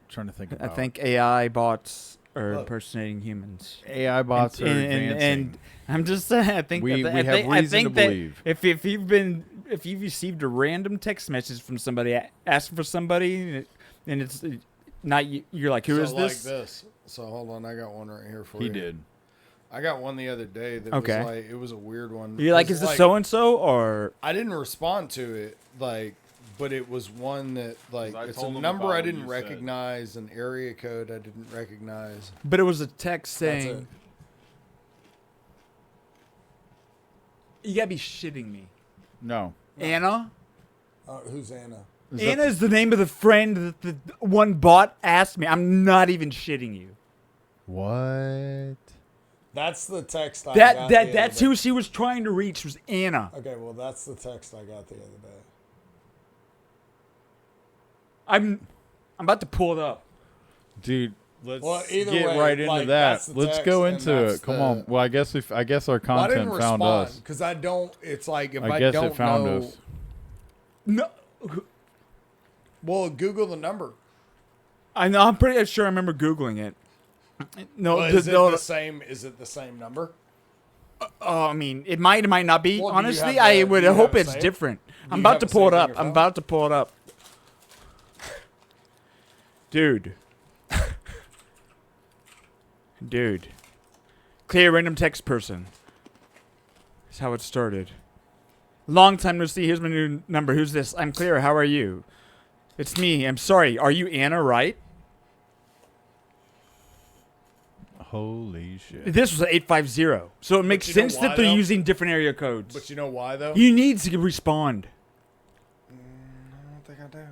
trying to think about. I think AI bots are impersonating humans. AI bots are advancing. And I'm just saying, I think we that, have reason to that believe. if you've received a random text message from somebody asking for somebody, and it's not you're like, who is this? Like this. So hold on, I got one right here for you. He did. I got one the other day that was like, it was a weird one. You're like, is this so and so or? I didn't respond to it, like, but it was one that like it's a number I didn't recognize, an area code I didn't recognize. But it was a text saying, "You gotta be shitting me." No. Anna. Who's Anna? Anna is the name of the friend that the one bot asked me. I'm not even shitting you. What? That's the text I got. That's who she was trying to reach, was Anna. Okay, well, that's the text I got the other day. I'm about to pull it up. Dude, let's get right into that. Let's go into it. Come on. Well, I guess our content found us. Because I don't, it's like if I guess don't it found know. us. No. Well, Google the number. I know. I'm pretty sure I remember Googling it. No, well, is it the same? Is it the same number? I mean, it might not be. Well, honestly, I would hope it's different. I'm about to pull it up. I'm about to pull it up. Dude. Clear random text person. That's how it started. Long time no see. Here's my new number. Who's this? I'm Clear. How are you? It's me. I'm sorry. Are you Anna, right? Holy shit. This was an 850. So it makes sense that they're using different area codes. But you know why, though? You need to respond. I don't think I do.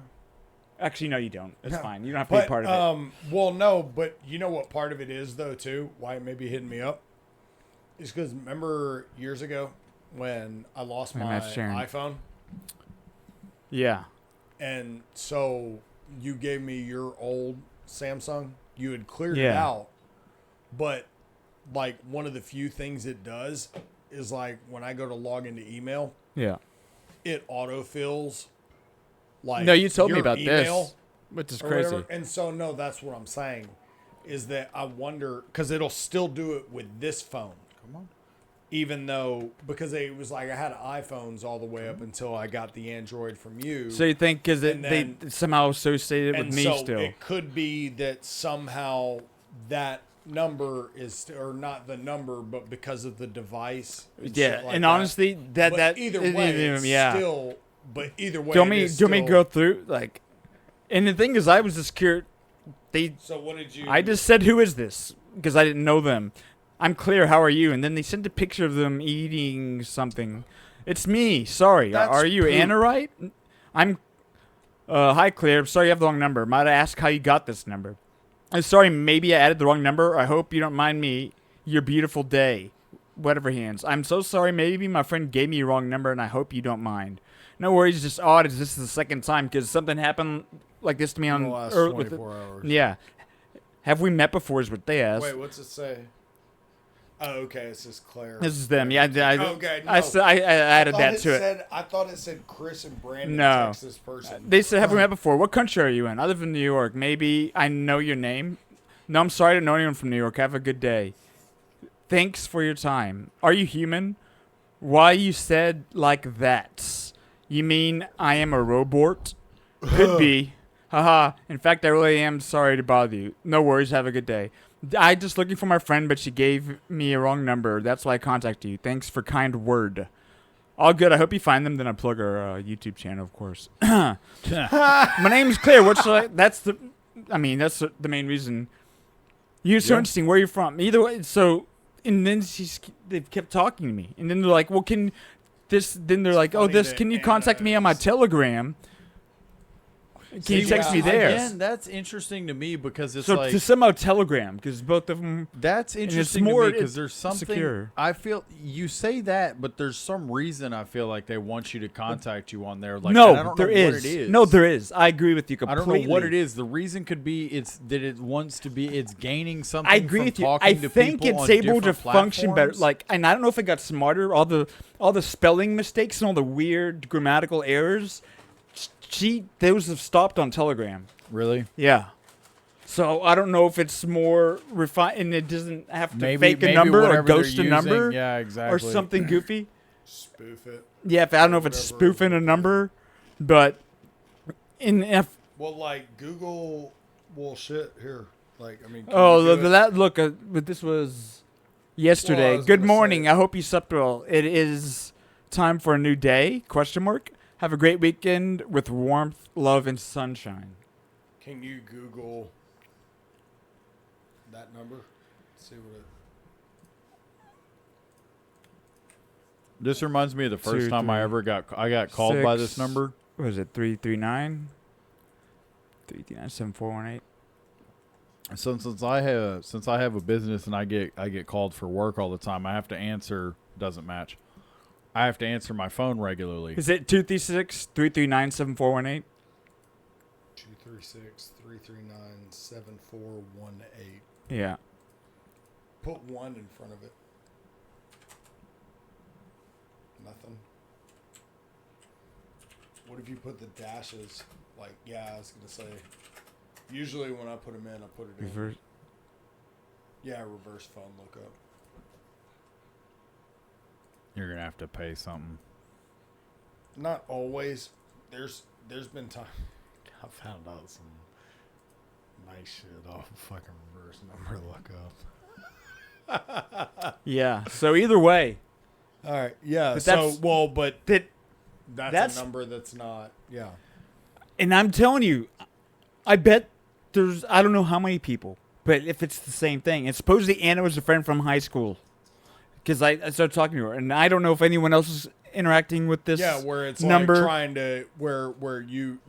Actually, no, you don't. It's fine. You don't have to be part of it. Well, no, but you know what part of it is, though, too? Why it may be hitting me up? Is because remember years ago when I lost my iPhone? Yeah. And so you gave me your old Samsung. You had cleared it out. But, like, one of the few things it does is, like, when I go to log into email, it autofills. Like, no, you told me about email, this, which is crazy. Whatever. And so, no, that's what I'm saying, is that I wonder, because it'll still do it with this phone. Come on. Even though, because it was like I had iPhones all the way up until I got the Android from you. So you think because they somehow associated it with me still? It could be that somehow that number is, or not the number, but because of the device. Yeah, and honestly, that either way, still. But either way, do you want me to go through like? And the thing is, I was just curious. So what did you? I just said, "Who is this?" Because I didn't know them. I'm Clear. How are you? And then they sent a picture of them eating something. It's me. Sorry. Are you Anna, right? I'm. Hi, Clear. I'm sorry you have the wrong number. Might I ask how you got this number? I'm sorry. Maybe I added the wrong number. I hope you don't mind me. Your beautiful day. Whatever hands. I'm so sorry. Maybe my friend gave me a wrong number, and I hope you don't mind. No worries. Just odd as this is the second time because something happened like this to me on the last 24 hours. Yeah. Have we met before? Is what they asked. Wait, what's it say? Oh, okay. It's just Claire. This is them. Yeah. Okay. No. I added that to it. I thought it said Chris and Brandon. No. Text this person. They said, have we met before? What country are you in? I live in New York. Maybe I know your name. No, I'm sorry I don't know anyone from New York. Have a good day. Thanks for your time. Are you human? Why you said like that? You mean I am a robot? Could be. Haha. In fact, I really am sorry to bother you. No worries. Have a good day. I just looking for my friend, but she gave me a wrong number. That's why I contacted you. Thanks for kind word. All good. I hope you find them. Then I plug our YouTube channel, of course. My name's Claire. What should I? That's the main reason. You're so interesting. Where are you from? Either way. So, and then they kept talking to me, and then they're like, well, can they're like, can you contact me on my Telegram? Can you text me there? Again, that's interesting to me because it's so to somehow Telegram because both of them. That's interesting to me because there's something. Secure. I feel you say that, but there's some reason I feel like they want you to contact you on there. Like, no, I don't there know is. What it is. No, there is. I agree with you completely. I don't know what it is. The reason could be it's that it wants to be. It's gaining something. I agree with you. I think it's able to function better. Like, and I don't know if it got smarter. All the spelling mistakes and all the weird grammatical errors. Those have stopped on Telegram. Really? Yeah. So I don't know if it's more refined and it doesn't have to Maybe fake a number or whatever they're ghost a number using- Yeah, exactly. or something goofy. Spoof it. Yeah, I don't know if it's Whatever. spoofing a number, but Well, like Google. Well, shit. Here, like I mean. can oh, you do it? that look, but this was yesterday. Well, I was Good gonna morning. say- I hope you slept well. It is time for a new day? Question mark. Have a great weekend with warmth, love, and sunshine. Can you Google that number? See what it. This reminds me of the first 2, time I 3, ever got called by this 6. number. What is it? 339 7418. So since I have a business and I get called for work all the time, I have to answer. Doesn't match. I have to answer my phone regularly. Is it 236 339 7418? 236-339-7418. Yeah. Put 1 in front of it. Nothing. What if you put the dashes? Like, yeah, I was gonna say. Usually when I put them in, I put it in. Reverse. Yeah, reverse phone lookup. You're gonna have to pay something. Not always. There's been time. I found out some nice shit off of fucking reverse number lookup. Yeah. So either way, All right. Yeah. But So that's- well, but that's that's a number that's not. Yeah. and I'm telling you, I bet there's I don't know how many people, but if it's the same thing, and supposedly Anna was a friend from high school, because I started talking to her, and I don't know if anyone else is interacting with this. Yeah, where it's number. like trying to where you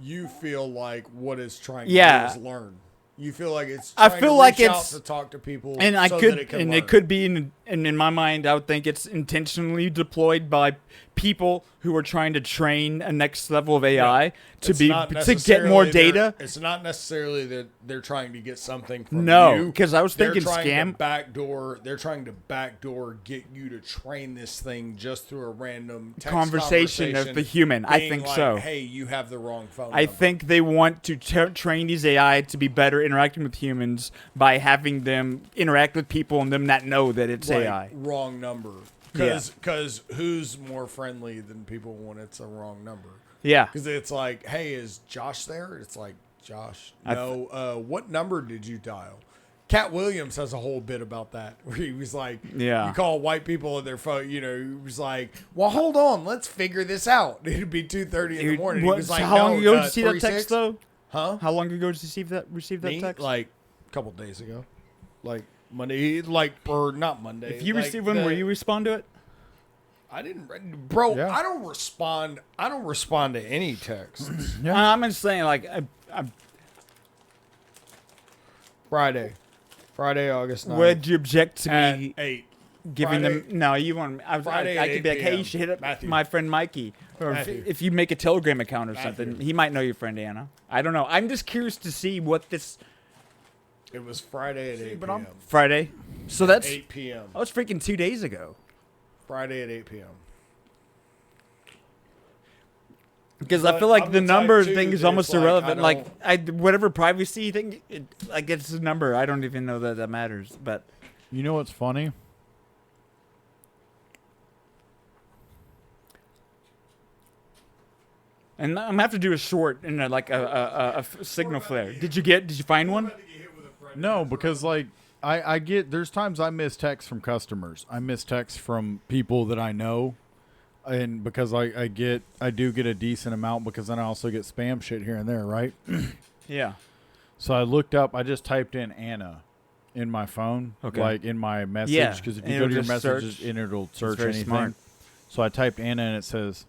feel like what it's trying Yeah. to do is learn. You feel like it's. I Trying feel to like reach out it's- to talk to people, And I so could, that it can and learn. it could be in my mind, I would think it's intentionally deployed by people who are trying to train a next level of AI to It's be not to get necessarily more they're- data. It's not necessarily that they're trying to get something from No, you. because I was They're thinking trying scam. to backdoor. They're trying to backdoor get you to train this thing just through a random text Conversation of the human. I being think like, so. Hey, you have the wrong phone. I number. think they want to train these AI to be better interacting with humans by having them interact with people and them not know that it's Like, AI. wrong number. Yeah. Because who's more friendly than people when it's a wrong number? Yeah. Because it's like, hey, is Josh there? It's like, Josh, I no. What number did you dial? Cat Williams has a whole bit about that where he was like, Yeah. you call white people on their phone, you know, he was like, well, hold on, let's figure this out. It'd be 2:30 in the morning. He was like, how long no, ago did you see that 3-6? text though? Huh? How long ago did you receive that Me? text? Like a couple days ago. Like Monday, like, or not Monday. If you like receive one, will you respond to it? I didn't, bro. Yeah. I don't respond. I don't respond to any texts. I'm just saying, like, Friday, August 9th. would you object to at me 8. giving Friday- them? No, you want. Friday I at could be 8 like, hey, PM. you should hit up Matthew. my friend Mikey, or Matthew. if you make a Telegram account or Matthew. something, he might know your friend Anna. I don't know. I'm just curious to see what this It was Friday at 8 but p.m. Friday. So that's 8 p.m. that was freaking 2 days ago. Friday at 8 p.m. Because I But feel like I'm the the type, number too, thing is that almost it's like, irrelevant. I Like don't- whatever privacy thing, like it's a number. I don't even know that matters. But You know what's funny? and I'm gonna have to do a short and like a signal flare. Did you find one? No, because like I get there's times I miss texts from customers. I miss texts from people that I know, and because I do get a decent amount because then I also get spam shit here and there, right? Yeah. So I looked up. I just typed in Anna in my phone, Okay. like in my message, Yeah, because if and you go to it'll your just messages, search. and it'll search very anything. smart. So I typed Anna, and it says,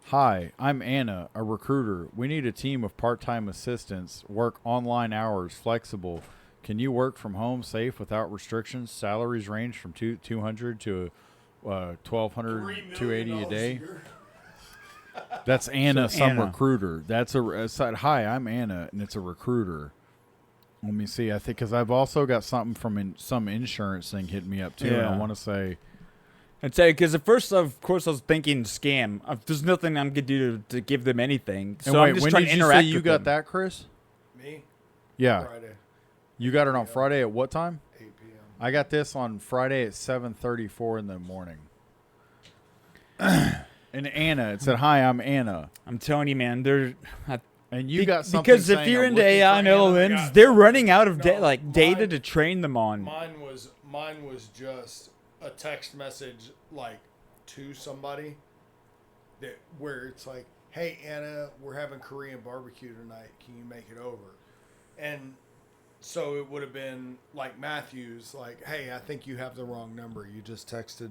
"Hi, I'm Anna, a recruiter. We need a team of part-time assistants. Work online hours, flexible. Can you work from home, safe, without restrictions? Salaries range from 200 to 1,200, 280 a day." That's Anna, So some Anna. recruiter. That's a said, "Hi, I'm Anna," and it's a recruiter. Let me see. I think because I've also got something from some insurance thing hitting me up too. And I Yeah. want to say, I'd say because at first, of course, I was thinking scam. There's nothing I'm gonna do to give them anything. So and wait, I'm just when trying did to you interact say you with got them. that, Chris? Me? Yeah. Friday. You got it on Friday at what time? 8 p.m. I got this on Friday at 7:34 in the morning. And Anna, it said, "Hi, I'm Anna." I'm telling you, man. And you got something because if saying, you're "I'm into looking AI for and Anna." LLMs, they're running out of No, data mine- to train them on. Mine was just a text message like to somebody that where it's like, "Hey Anna, we're having Korean barbecue tonight. Can you make it over?" And so it would have been like Matthews, like, "Hey, I think you have the wrong number. You just texted."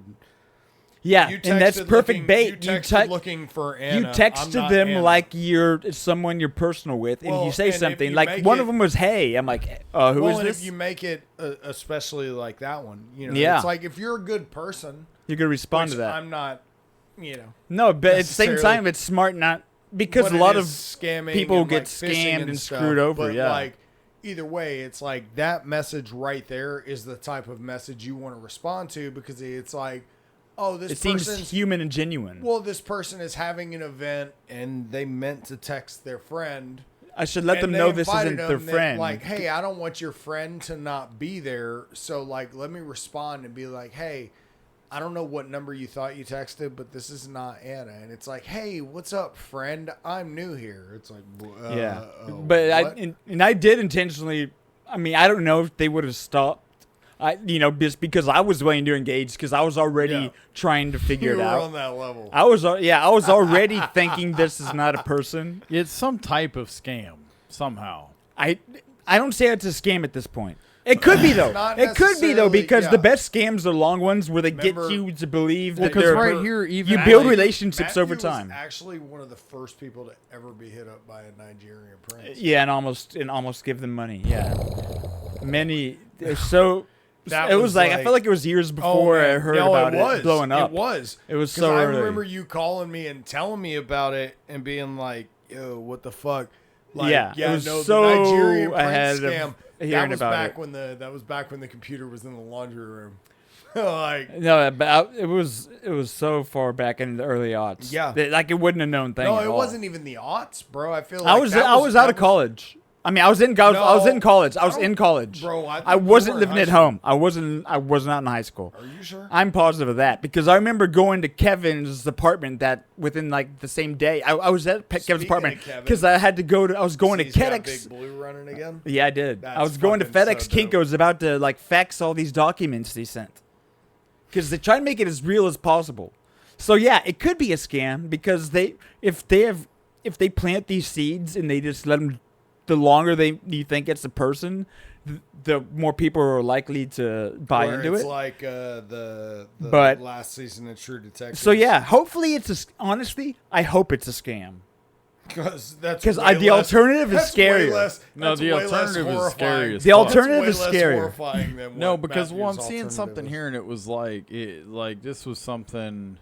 Yeah, You and that's texted perfect looking- bait. You texted looking for Anna. You I'm texted not them Anna. like you're someone you're personal with, and Well, you say and if something you like make one it- of them was, "Hey," I'm like, "Who is well, and this?" if you make it, especially like that one, you know, Yeah. it's like if you're a good person, You're gonna respond which to that. I'm not, you know, No, but at the same necessarily- time, it's smart not because but a lot it of is scamming people and, get like, phishing scammed and stuff, screwed over, But yeah. like either way, it's like that message right there is the type of message you want to respond to because it's like, oh, this it seems person's human and genuine. well, this person is having an event and they meant to text their friend. I should let And them they know this invited isn't their them that, friend. Like, hey, I don't want your friend to not be there. So, like, let me respond and be like, hey, I don't know what number you thought you texted, but this is not Anna. And it's like, hey, what's up, friend? I'm new here. It's like, yeah, oh, but what? I did intentionally. I mean, I don't know if they would have stopped. Just because I was willing to engage because I was already Yeah. trying to figure you it were out. on that level. I was already thinking this is not a person. It's some type of scam somehow. I don't say it's a scam at this point. It could be though. Not It could be though necessarily, because yeah. the best scams are long ones where they Remember- get you to believe Well, that because they're right here, even you like- build relationships over Matthew was time. actually one of the first people to ever be hit up by a Nigerian prince. Yeah, and almost give them money. Yeah, many. They're so. That it was was like I like- felt like it was years before I heard about it blowing up. It was. It was 'Cause so I early. remember you calling me and telling me about it and being like, "Yo, what the fuck?" Like, Yeah, it was no, so the Nigerian prince ahead of scam. hearing That was about back it. when that was back when the computer was in the laundry room. Like, No, but it was so far back in the early aughts. Yeah. that, like it wasn't a known thing. no, at it all. wasn't even the aughts, bro. I feel like I was out of college. I mean, I was in college. I was in college. I was in college. Bro, I think I you wasn't were in living high at school. home. I was not in high school. Are you sure? I'm positive of that because I remember going to Kevin's apartment that within like the same day. I was at Kevin's Speaking apartment of Kevin, because I had to go to. I was going to He's got KEDX. Big Blue running again. Yeah, I did. That's I was going to fucking FedEx so dope. Kinko's about to like fax all these documents they sent because they try to make it as real as possible. So yeah, it could be a scam because if they plant these seeds and they just let them. The longer you think it's a person, the more people are likely to buy Where into it's it. like the But- last season of True Detective. So yeah, hopefully honestly, I hope it's a scam. because that's Because way the less- alternative is that's way scarier. less- No, that's the way less alternative is horrifying. scary as The fuck. alternative That's is way less scarier. horrifying than No, what because well, I'm Matthew's seeing something alternative here, and it was like this was something.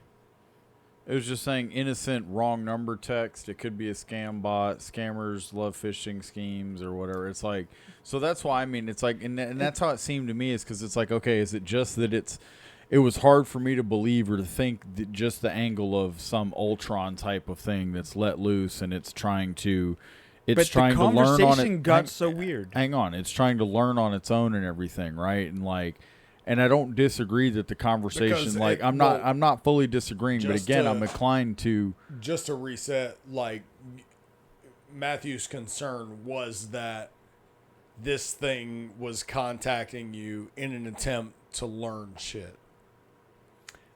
It was just saying innocent wrong number text. It could be a scam bot. Scammers love phishing schemes or whatever. It's like so that's why I mean it's like and that's how it seemed to me is because it's like okay is it just that it was hard for me to believe or to think that just the angle of some Ultron type of thing that's let loose and it's trying to But trying the to learn on conversation it. got so weird. Hang on, it's trying to learn on its own and everything, right? And like, and I don't disagree that the conversation, Because like, it- I'm not fully disagreeing, but just again, to- I'm inclined to. just to reset, like Matthew's concern was that this thing was contacting you in an attempt to learn shit.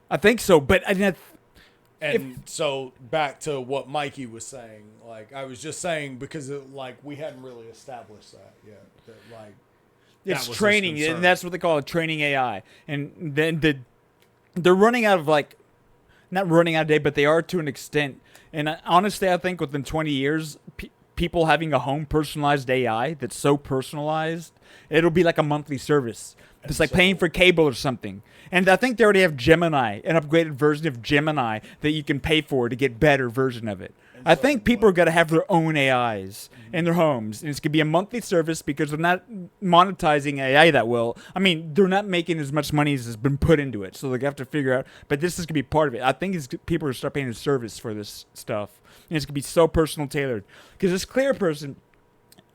I think so, but And so back to what Mikey was saying, like I was just saying because like we hadn't really established that yet. That like that it's was his training, concern. and that's what they call it, training AI. And then they're running out of like, not running out of data, but they are to an extent. And honestly, I think within 20 years, people having a home personalized AI that's so personalized, it'll be like a monthly service. It's like paying for cable or something. And I think they already have Gemini, an upgraded version of Gemini that you can pay for to get better version of it. I think people are going to have their own AIs in their homes. And it's going to be a monthly service because they're not monetizing AI that well. I mean, they're not making as much money as has been put into it. So they have to figure out. But this is going to be part of it. I think people are going to start paying a service for this stuff. And it's going to be so personal tailored. Because this clear person,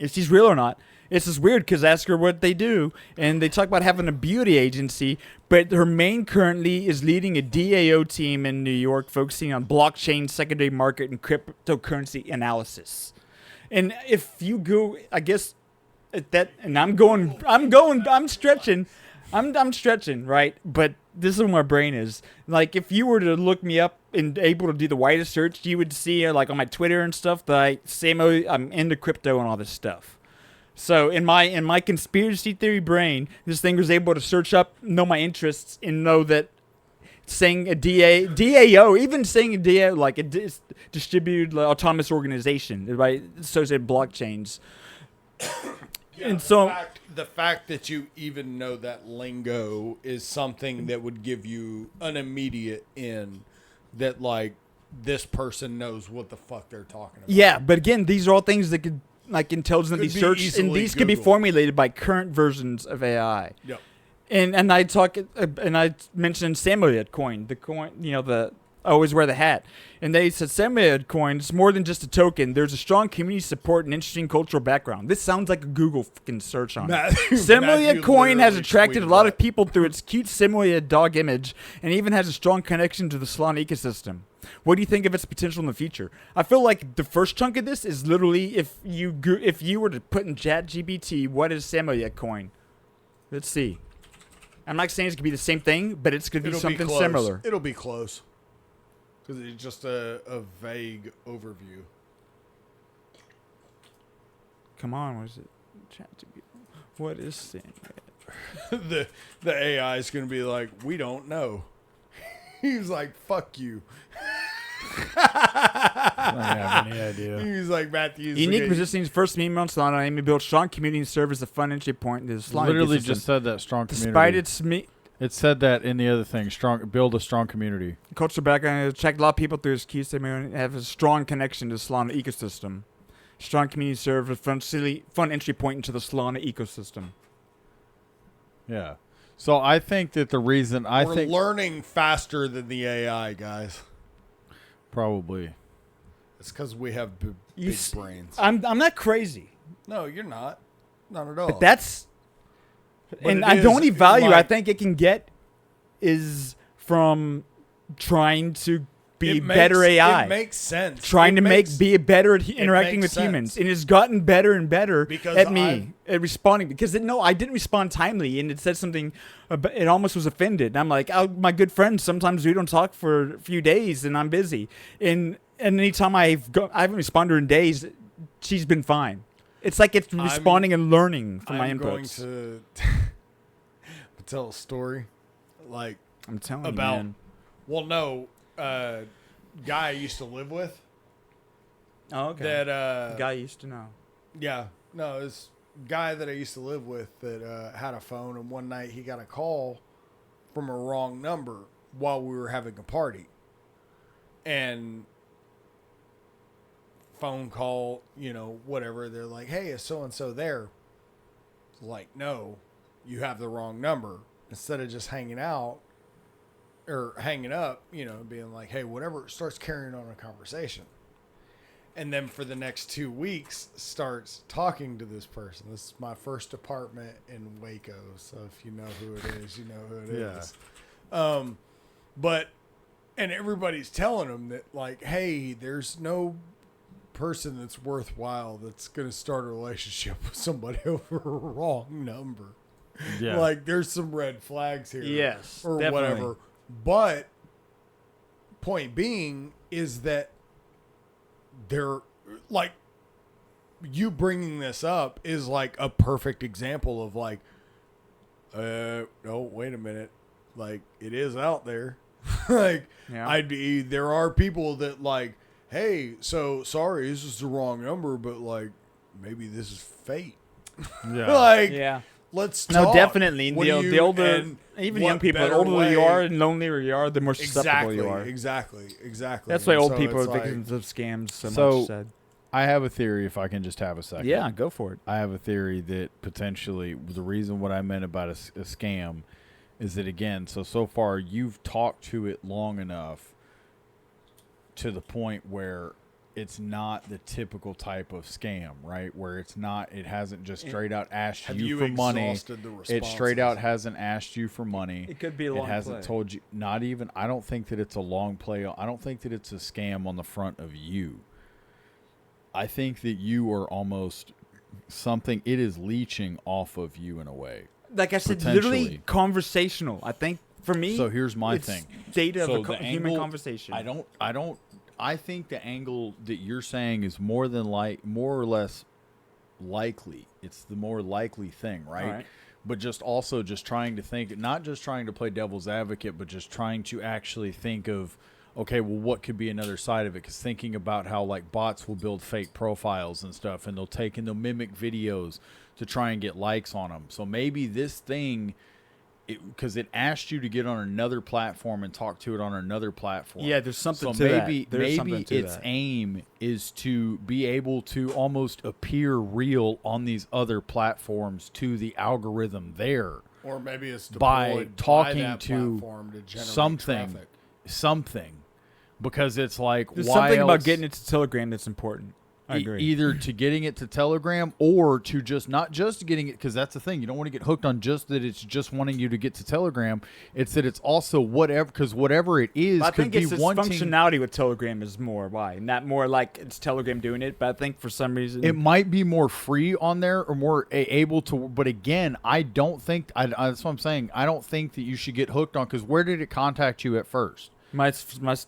if she's real or not, It's just weird because ask her what they do, and they talk about having a beauty agency, but her main currently is leading a DAO team in New York focusing on blockchain, secondary market, and cryptocurrency analysis. And if you go, I guess, at that, and I'm stretching, right? But this is where my brain is. Like, if you were to look me up and able to do the widest search, you would see, like, on my Twitter and stuff, that I'm into crypto and all this stuff. So in my conspiracy theory brain, this thing was able to search up, know my interests, and know that saying a DAO, even saying a DAO, like a distributed autonomous organization, right? Associated blockchains. Yeah, and so the fact that you even know that lingo is something that would give you an immediate in that, like, this person knows what the fuck they're talking about. yeah, but again, these are all things that could, like, intelligently Could be searched, and easily these could be Googled. formulated by current versions of AI. Yep. And I mentioned Samoyed coin, the coin, the I always wear the hat, and they said Samoyed coin is more than just a token. There's a strong community support and interesting cultural background. This sounds like a Google fucking search on it. Samoyed Matthew coin has literally attracted a tweeted lot that. of people through its cute Samoyed dog image, and even has a strong connection to the Solana ecosystem. What do you think of its potential in the future? I feel like the first chunk of this is literally if you were to put in ChatGPT, what is Samoyed coin? Let's see. I'm not saying it's gonna be the same thing, but it's gonna be something close. similar. It'll be close. Because it's just a vague overview. Come on, what is it? ChatGPT. What is Samoyed? the AI is going to be like, we don't know. He's like, fuck you. I don't have any idea. He's like, Matthew. Unique positioning is first meme on Solana, aiming to build strong community and serve as a fun entry point into the Solana Literally ecosystem. just said that strong community. Despite its It said that in the other thing. Build a strong community. cultural background, it attracted a lot of people through its key statement, have a strong connection to the Solana ecosystem. Strong community serve as a fun entry point into the Solana ecosystem. Yeah. So I think that the reason We're learning faster than the AI, guys. probably. It's because we have big brains. I'm not crazy, No, you're not. Not at all. but that's But and it I is, the only value I like- think it can get is from trying to be It better makes- AI. It makes sense. Trying It to makes- be better at interacting makes with humans, sense. and it's gotten better and better Because at me at responding. Because I didn't respond timely, and it said something. It almost was offended. And I'm like, oh, my good friend. Sometimes we don't talk for a few days, and I'm busy. And anytime I haven't responded in days, she's been fine. It's like it's responding and learning from my I'm going inputs. to tell a story, like I'm telling about. you, man. Well, no, guy I used to live with. Oh, okay. That guy used to know. yeah, no, this guy that I used to live with that had a phone, and one night he got a call from a wrong number while we were having a party, and phone call, whatever. They're like, "Hey, is so and so there?" Like, no, you have the wrong number. Instead of just hanging out or hanging up, being like, "Hey, whatever," starts carrying on a conversation. And then for the next 2 weeks, starts talking to this person. This is my first apartment in Waco, so if you know who it is, you know who it is. And everybody's telling him that, like, hey, there's no person that's worthwhile that's going to start a relationship with somebody over a wrong number. Yeah. Like, there's some red flags here. Yes, Or definitely. whatever. But, point being is that they're like, you bringing this up is like a perfect example of like, no, wait a minute. Like, it is out there. Like, Yeah. there are people that like, hey, so sorry, this is the wrong number, but like, maybe this is fate. Yeah. Like, Yeah. let's No, talk. definitely. What The, do the you- older, and even what young people, the better older way- you are and lonelier you are, the more susceptible you are. Exactly. That's why And old so people are it's like- victims of scams so So- much said. I have a theory, if I can just have a second. Yeah, go for it. I have a theory that potentially the reason what I meant about a scam is that, again, so far you've talked to it long enough to the point where it's not the typical type of scam, right? Where it hasn't just straight out asked Have you you for money. exhausted the It straight out responses? hasn't asked you for money. It could be a long It hasn't play. told you. Not even. I don't think that it's a long play. I don't think that it's a scam on the front of you. I think that you are almost something. It is leeching off of you in a way. Like I said, Potentially. literally conversational. I think for me, So here's my it's thing. data So of a the human angle- conversation. I think the angle that you're saying is more or less likely. It's the more likely thing, right? All right. But just also just trying to think, not just trying to play devil's advocate, but just trying to actually think of, okay, well, what could be another side of it? Because thinking about how like bots will build fake profiles and stuff, and they'll mimic videos to try and get likes on them. So maybe this thing, because it asked you to get on another platform and talk to it on another platform. Yeah, there's something so to maybe, that. There's something maybe to its that. aim is to be able to almost appear real on these other platforms to the algorithm there. Or maybe it's By deployed talking that to platform to generate something, traffic. because it's like, There's why something about else- getting it to Telegram that's important. I agree. Either to getting it to Telegram or to just not just getting it, because that's the thing. You don't want to get hooked on just that it's just wanting you to get to Telegram. It's that it's also whatever, because whatever it is But I could think be it's its wanting. functionality with Telegram is more why. Not more like it's Telegram doing it, but I think for some reason It might be more free on there or more able to. But again, I don't think. That's what I'm saying. I don't think that you should get hooked on, because where did it contact you at first? my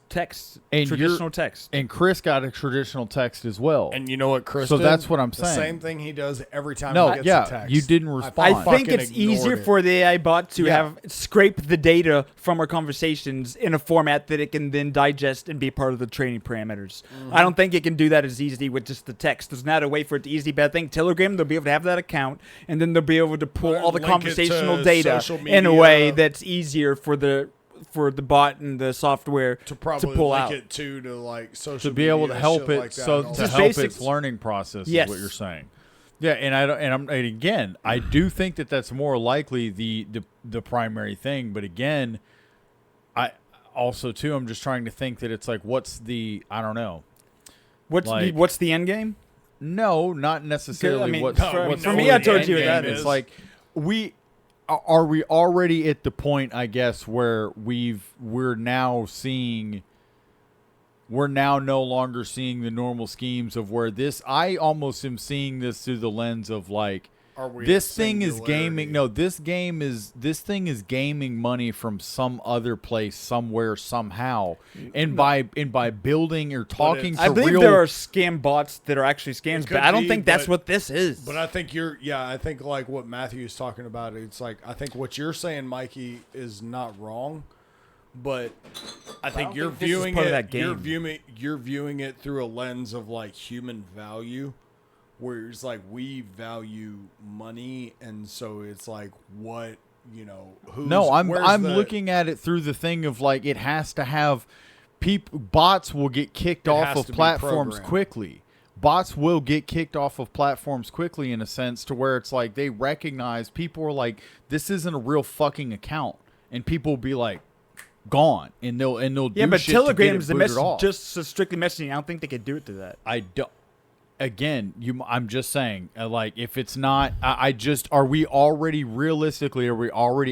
text, And traditional text. And Chris got a traditional text as well. And you know what, Chris? So did? that's what I'm The saying. same thing he does every time No, he gets yeah, a text. you didn't I respond. think fucking it's easier ignored it. for the AI bot to Yeah. have scrape the data from our conversations in a format that it can then digest and be part of the training parameters. I don't think it can do that as easily with just the text. There's not a way for it to easily, but I think Telegram, they'll be able to have that account, and then they'll be able to pull all the Link it to conversational data social in a media. way that's easier for the bot and the software to probably pull link out. it to like social to be able to media, help shit it, like that so and all to that. Just help basic- its learning process Yes. is what you're saying. Yeah, and again, I do think that that's more likely the primary thing. But again, I also too, I'm just trying to think that it's like, what's the, I don't know. What's the end game? No, not necessarily. I mean, what's for me, the I told end you what game that is. is. Like, are we already at the point, I guess, where we're now no longer seeing the normal schemes of where this. I almost am seeing this through the lens of like, Are we this at thing is singularity? gaming. No, this thing is gaming money from some other place, somewhere, somehow, and by building or talking to I believe real. there are scam bots that are actually scams, could but I don't be, think that's but- what this is. But I think I think like what Matthew's talking about, it's like, I think what you're saying, Mikey, is not wrong, but I think don't you're think this is viewing part of it, that you're game. viewing it through a lens of like human value, where it's like we value money, and so it's like what, who's, No, I'm where's the- looking at it through the thing of like, it has to have bots will get kicked off has of to be platforms programmed. quickly. Bots will get kicked off of platforms quickly, in a sense, to where it's like they recognize people are like, this isn't a real fucking account, and people will be like, gone, and they'll yeah, do but shit to get Telegram it is the booted message, off. just so strictly messaging. I don't think they could do it to that. I don't. Again, I'm just saying, like, if it's not, are we already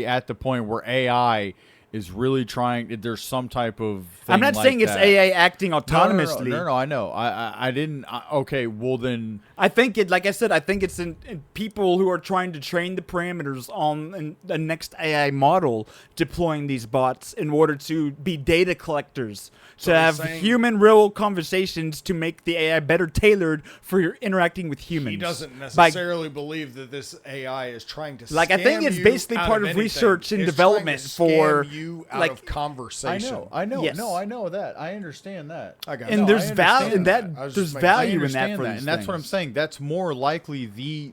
at the point where AI is really trying, there's some type of thing I'm not like saying it's that. AI acting autonomously. No, I know. I didn't. Okay, well then. I think it, like I said, I think it's in people who are trying to train the parameters on the next AI model deploying these bots in order to be data collectors, So to you're have saying- human real conversations to make the AI better tailored for your interacting with humans. He doesn't By- necessarily believe that this AI is trying to Like, I think scam it's you basically out part of anything. research and It's development trying to for, scam you out like- of conversation. I know. Yes. No, I know that. I understand that. I got And it. there's I value in understand that. I was There's just making- I value in that understand for that, these and that's what I'm things. saying. That's more likely the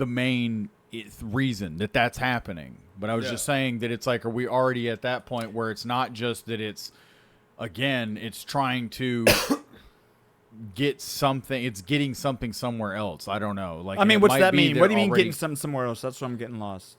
main reason that that's happening. But I was Yeah. just saying that it's like, are we already at that point where it's not just that it's, again, it's trying to get something, it's getting something somewhere else. I don't know. Like, I mean, it what's might that be mean? they're What do you mean already- getting something somewhere else? That's what I'm getting lost.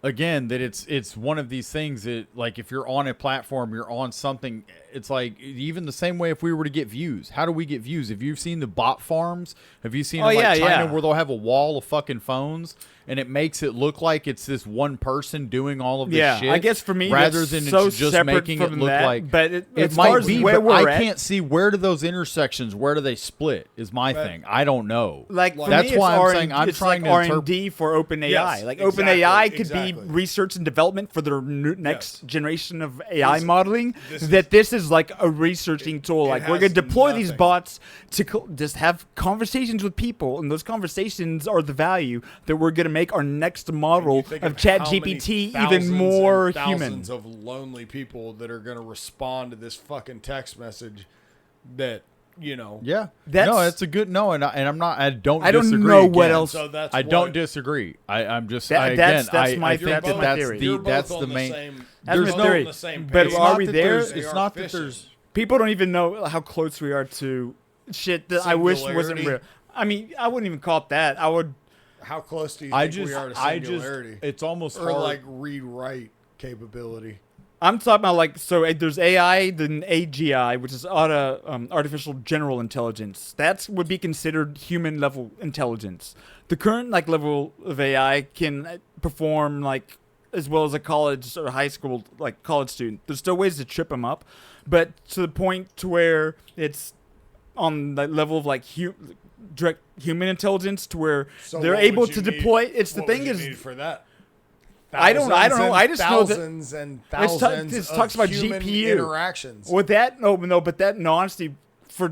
again, that it's one of these things that, like, if you're on a platform, you're on something. It's like, even the same way if we were to get views. How do we get views? Have you seen the bot farms? Have you seen in, like, China where they'll have a wall of fucking phones and it makes it look like it's this one person doing all of this shit? I guess for me, rather that's than so it's just separate making from it look that, like. but It as far might as be, where but we're I at, can't see, where do those intersections, where do they split? Is my thing. I don't know. Like, for that's me, why it's I'm saying I'm it's trying like to R&D for OpenAI. Yes, Like exactly, OpenAI could exactly. be research and development for their next generation of AI This- modeling. This is like a researching tool. Like, we're has going to deploy these nothing. bots to just have conversations with people, and those conversations are the value that we're going to make our next model You think of how many ChatGPT even thousands more and human. thousands of lonely people that are going to respond to this fucking text message that, you know. Yeah, That's- no, it's a good no, and I'm not. I don't I don't disagree. know what again. else- So that's I what, don't disagree. I'm just That- I, that's- again. that's my- I think that's that my that's theory. the You're both that's on the main. same, That's you're my both theory. on the same But page. It's are not we that there? there's- They It's are not that fishing. there's. People don't even know how close we are to shit that I wish wasn't Singularity. real. I mean, I wouldn't even call it that. I would. How close do you I think just we are to I just singularity? it's almost or hard. like read-write capability. I'm talking about, like, so there's AI, then AGI, which is artificial general intelligence. That would be considered human level intelligence. The current like level of AI can perform like as well as a college or high school like college student. There's still ways to trip them up, but to the point to where it's on the level of like direct human intelligence, to where So they're what able would to you need- deploy. It's the what would thing you is. need for that. I don't know. I just know that thousands and It's thousands it talks of about human GPU interactions. With that, no, but that no, honestly, to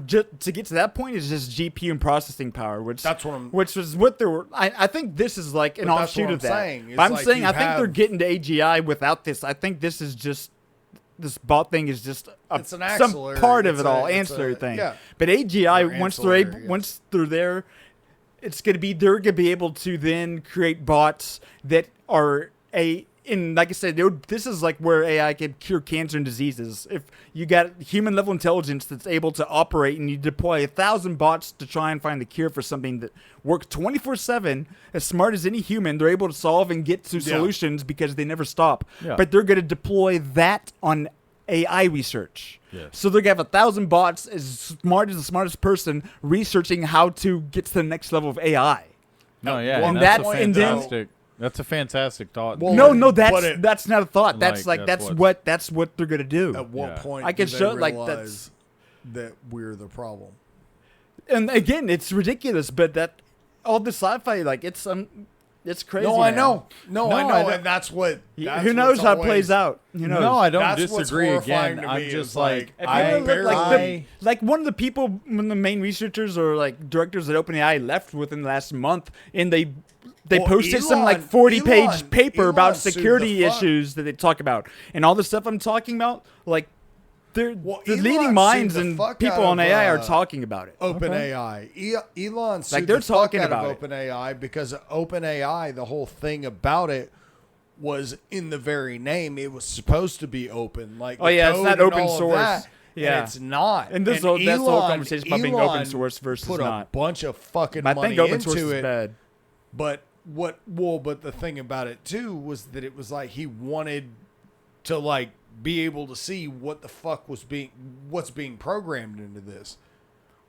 get to that point is just GPU and processing power, which That's what I'm- which was what they were. I think this is like an But that's offshoot what of I'm that. saying. But It's I'm like saying you I think they're have- getting to AGI without this. I think this is just. This bot thing is just It's an some ancillary- part of it's it a- all, it's ancillary a- thing. yeah. But AGI, Or once they're ancillary, yes. once they're there, they're gonna be able to then create bots that are like I said, this is like where AI can cure cancer and diseases. If you got human level intelligence that's able to operate, and you deploy 1,000 bots to try and find the cure for something that works 24/7, as smart as any human, they're able to solve and get to solutions because they never stop. Yeah. But they're going to deploy that on AI research. Yes. So they're going to have 1,000 bots as smart as the smartest person researching how to get to the next level of AI. No, yeah, Well, and and that's that- a and then- fantastic. That's a fantastic thought. Well, No, but that's not a thought. That's Like, like that's that's what they're gonna do. At what Yeah. point I can do they show like realize that we're the problem? And again, it's ridiculous, but that all the sci-fi like it's crazy. No, I man. know. No, I No, know. I don't- And that's what. That's Who knows what's how it always- plays out? Who knows? No, I don't That's what's disagree. horrifying Again, to I'm me just is, like If you I wanna look barely- like one of the people, one of the main researchers or like directors at OpenAI left within the last month, and they Well, posted some like Elon- 40-page paper Elon about sued security the fuck- issues that they talk about, and all the stuff I'm talking about. Like, they're Well, the Elon leading sued minds the and fuck people out on of, AI are talking about it. OpenAI. Elon sued they're the fuck talking out about of it. OpenAI because OpenAI, the whole thing about it was in the very name. It was supposed to be open. Like, Oh, the yeah, it's code not and open all of source. that, Yeah. and it's not. And that's the whole conversation about being open source versus put not. a bunch of fucking I money think open source into is it. bad. But but the thing about it too was that it was like he wanted to like be able to see what the fuck what's being programmed into this.